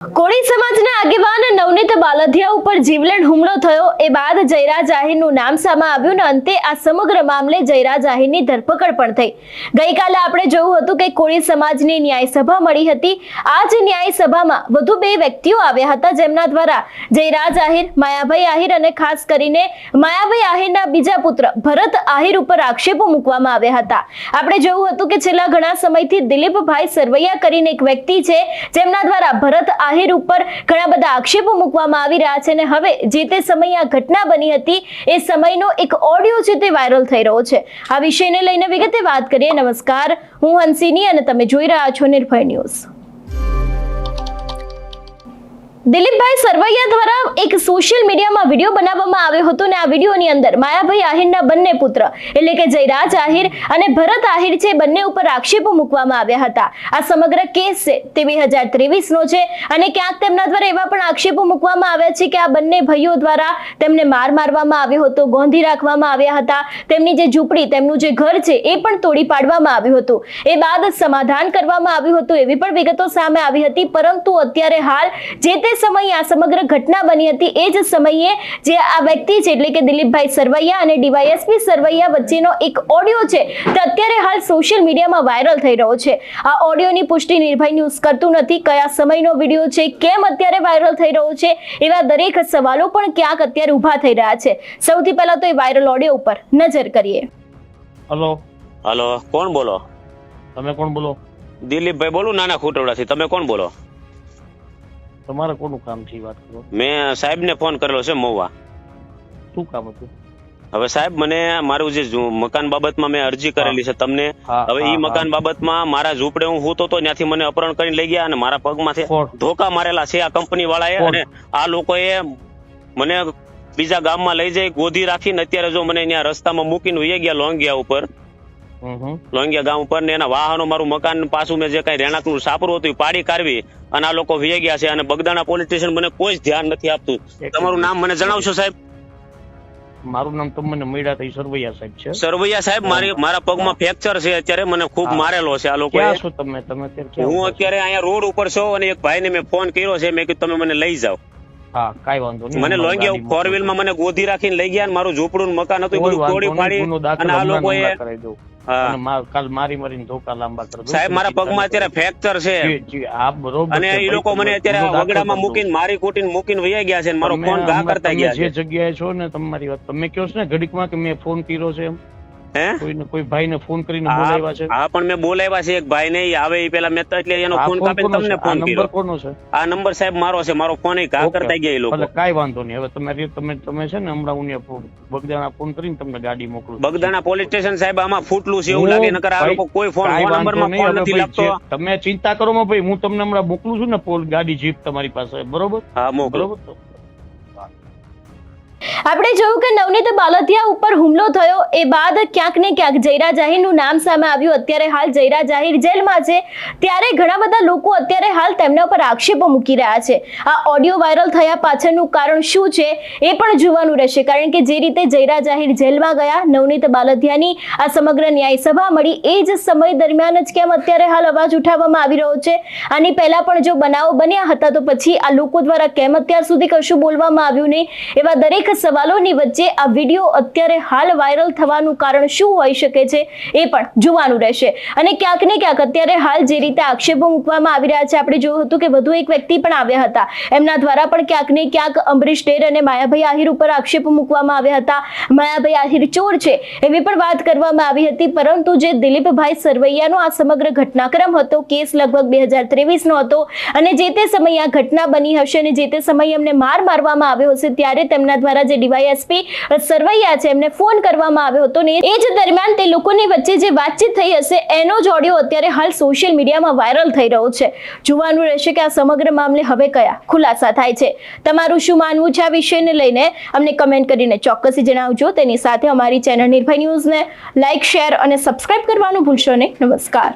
કોળી સમાજના આગેવાન નવનીત બાલધિયા ઉપર જીવલેણ હુમલો થયો એ બાદ જયરાજ આહિરનું નામ સામે આવ્યું ને અંતે આ સમગ્ર મામલે જયરાજ આહિરની ધરપકડ પણ થઈ. ગઈકાલે આપણે જોયું હતું કે કોળી સમાજની ન્યાય સભા મળી હતી. આ જ ન્યાય સભામાં વધુ બે વ્યક્તિઓ આવ્યા હતા જેમના દ્વારા જયરાજ આહિર, માયાભાઈ આહિર અને ખાસ કરીને માયાભાઈ આહિરના બીજા પુત્ર ભરત આહિર ઉપર આક્ષેપો મૂકવામાં આવ્યા હતા. આપણે જોયું હતું કે છેલ્લા ઘણા સમયથી દિલીપભાઈ સરવૈયા કરીને એક વ્યક્તિ છે જેમના દ્વારા ભરત આહિર ઉપર ઘણા બધા આક્ષેપો મૂકવામાં આવી રહ્યા છે અને હવે જે તે સમયે આ ઘટના બની હતી એ સમયનો એક ઓડિયો છે તે વાયરલ થઈ રહ્યો છે. આ વિષયને લઈને વિગતે વાત કરીએ. નમસ્કાર, હું હંસિની અને તમે જોઈ રહ્યા છો નિર્ભય ન્યૂઝ. દિલીપભાઈ સરવૈયા દ્વારા એક સોશિયલ મીડિયામાં વિડીયો બનાવવામાં આવ્યો હતો અને આ વિડીયોની અંદર માયાભાઈ આહિરના બંને પુત્ર એટલે કે જયરાજ આહિર અને ભરત આહિર છે બંને ઉપર આક્ષેપો મૂકવામાં આવ્યા હતા. આ સમગ્ર કેસ છે તે 2023 નો છે અને ક્યાંક તેમના દ્વારા એવા પણ આક્ષેપો મૂકવામાં આવ્યા છે કે આ બંને ભાઈઓ દ્વારા તેમને મારવામાં આવ્યો હતો, ગોંધી રાખવામાં આવ્યા હતા, તેમની જે ઝૂંપડી, તેમનું જે ઘર છે એ પણ તોડી પાડવામાં આવ્યું હતું. એ બાદ સમાધાન કરવામાં આવ્યું હતું એવી પણ વિગતો સામે આવી હતી. પરંતુ અત્યારે હાલ જે તે સમયે આ સમગ્ર ઘટના બની હતી એ જ સમયે જે આ વ્યક્તિ છે એટલે કે દિલીપભાઈ સરવૈયા અને ડીવાયએસપી સરવૈયા વચ્ચેનો એક ઓડિયો છે તે અત્યારે હાલ સોશિયલ મીડિયામાં વાયરલ થઈ રહ્યો છે. આ ઓડિયોની પુષ્ટિ નિર્ભય ન્યૂઝ કરતું નથી. કયા સમયનો વિડીયો છે, કેમ અત્યારે વાયરલ થઈ રહ્યો છે, એવા દરેક સવાલો પણ ક્યાંક અત્યારે ઊભા થઈ રહ્યા છે. સૌથી પહેલા તો એ વાયરલ ઓડિયો ઉપર નજર કરીએ. હેલો હાલો, કોણ બોલો? તમે કોણ બોલો? દિલીપભાઈ બોલું, નાના ખોટવડાથી. તમે કોણ બોલો? તમારે કોનું કામ છે વાત કરો? મેં સાહેબને ફોન કરેલો છે મહુવા. શું કામ હતું? હવે સાહેબ, મને મારું જે મકાન બાબતમાં મેં અરજી કરેલી છે તમને. હવે ઈ મકાન બાબતમાં મારા ઝૂંપડે હું સૂતો હતો ત્યાંથી મને અપહરણ કરીને લઈ ગયા અને મારા પગમાંથી ધોકા મારેલા છે આ કંપની વાળાએ અને આ લોકોએ મને બીજા ગામમાં લઈ જઈ ગોધી રાખીને અત્યારે જો મને ત્યાં રસ્તામાં મૂકીને વહી ગયા લોંગિયા ઉપર, લોંગિયા ગામ ઉપર ને એના વાહનો મારું મકાન પાછું મેં જે કઈ રહેણાંકનું સાપરું હતું પાડી કાઢવી અને આ લોકો વહી ગયા છે અને બગદાણા પોલીસ સ્ટેશન મને કોઈ જ ધ્યાન નથી આપતું. તમારું નામ મને જણાવશો સાહેબ? મારું નામ તમને મળ્યા થઈ સરવૈયા સાહેબ છે. સરવૈયા સાહેબ, મારા પગમાં ફ્રેક્ચર છે અત્યારે, મને ખૂબ મારેલો છે આ લોકો. ક્યાં છો તમે? હું અત્યારે અહીંયા રોડ ઉપર છું અને એક ભાઈને મેં ફોન કર્યો છે, મેં કીધું તમે મને લઈ જાઓ. હા, કાઈ વાંધો નહીં. મને લોંગિયા ફોર વ્હીલ માં મને ગોધી રાખીને લઈ ગયા, મારું ઝૂંપડું મકાન હતું બધું તોડી પાડી અને આ લોકોએ કાલ મારીને ધોકા લાંબા કરી દો. સાહેબ, મારા પગમાં અત્યારે ફ્રેક્ચર છે અને એ લોકો મને અત્યારે વગડામાં મૂકીને મારી કૂટીને મૂકીને વહી ગયા છે. મારો ફોન ઘા કરતા ગયા છે. જે જગ્યાએ છો ને તમારી વાત તમે કહો છો ને ઘડીકમાં કે મેં ફોન કર્યો છે એમ કોઈ ભાઈને ફોન કરીને બોલાવ્યા છે? હા, પણ મેં બોલાવ્યા છે એક ભાઈ ને આવે એ પેલા મેં એટલે એનો ફોન કાપીને તમને ફોન કર્યો. કોનો છે આ નંબર? સાહેબ મારો છે. મારો ફોન ઘા કરતા ગયા એ લોકો. કાઈ વાંધો નહીં. હવે તમે છે ને હમણાં હું બગદાણા ફોન કરીને તમને ગાડી મોકલું. બગદાણા પોલીસ સ્ટેશન સાહેબ આમાં ફૂટલું છે એવું લાગે, નકર આ લોકો કોઈ ફોન નંબર માં ફોન નથી લાગતો. તમે ચિંતા કરો માં ભાઈ, હું તમને હમણાં મોકલું છું ને ગાડી જીપ તમારી પાસે, બરોબર? હા, મોકલો. આપણે જોયું કે નવનીત બાલધિયા ઉપર હુમલો થયો એ બાદ ક્યાંક ને ક્યાંક જયરાજ આહિરનું નામ સામે આવ્યું. અત્યારે હાલ જયરાજ આહિર જેલમાં છે ત્યારે ઘણા બધા લોકો અત્યારે હાલ તેમના ઉપર આક્ષેપો મૂકી રહ્યા છે. આ ઓડિયો વાયરલ થયા પાછળનું કારણ શું છે એ પણ જોવાનું રહેશે. કારણ કે જે રીતે જયરાજ આહિર જેલમાં ગયા, નવનીત બાલધિયાની આ સમગ્ર ન્યાય સભા મળી એ જ સમય દરમિયાન જ કેમ અત્યારે હાલ અવાજ ઉઠાવવામાં આવી રહ્યો છે. આની પહેલા પણ જો બનાવો બન્યા હતા તો પછી આ લોકો દ્વારા કેમ અત્યાર સુધી કશું બોલવામાં આવ્યું નહીં? એવા દરેક સવાલોની વચ્ચે આ વિડીયો અત્યારે હાલ વાયરલ થવાનું કારણ શું હોઈ શકે છે એ પણ જોવાનું રહેશે. અને ક્યાંક ને ક્યાંક અત્યારે હાલ જે રીતે આક્ષેપો મૂકવામાં આવી રહ્યા છે, આપણે જોયું હતું કે વધુ એક વ્યક્તિ પણ આવ્યા હતા, એમના દ્વારા પણ ક્યાંક ને ક્યાંક અમરીશ ડેર અને માયાભાઈ આહિર ઉપર આક્ષેપો મૂકવામાં આવ્યા હતા. માયાભાઈ આહિર ચોર છે એવી પણ વાત કરવામાં આવી હતી. પરંતુ જે દિલીપભાઈ સરવૈયાનો આ સમગ્ર ઘટનાક્રમ હતો, કેસ લગભગ 2023 નો હતો અને જે તે સમયે આ ઘટના બની હશે અને જે તે સમયે એમને મારવામાં આવ્યો હશે ત્યારે તેમના દ્વારા જે ડીવાયએસપી સરવૈયા છે એમને ફોન કરવામાં આવ્યો હતો ને એ જ દરમિયાન તે લોકોની વચ્ચે જે વાતચીત થઈ હશે એનો જ ઓડિયો અત્યારે હાલ સોશિયલ મીડિયામાં વાયરલ થઈ રહ્યો છે. જોવાનું રહેશે કે આ સમગ્ર મામલે હવે કયા ખુલાસા થાય છે. તમારું શું માનવું છે આ વિષયને લઈને અમને કમેન્ટ કરીને ચોક્કસથી જણાવજો. તેની સાથે અમારી ચેનલ નિર્ભય ન્યૂઝને લાઇક, શેર અને સબસ્ક્રાઇબ કરવાનું ભૂલશો નહીં. નમસ્કાર.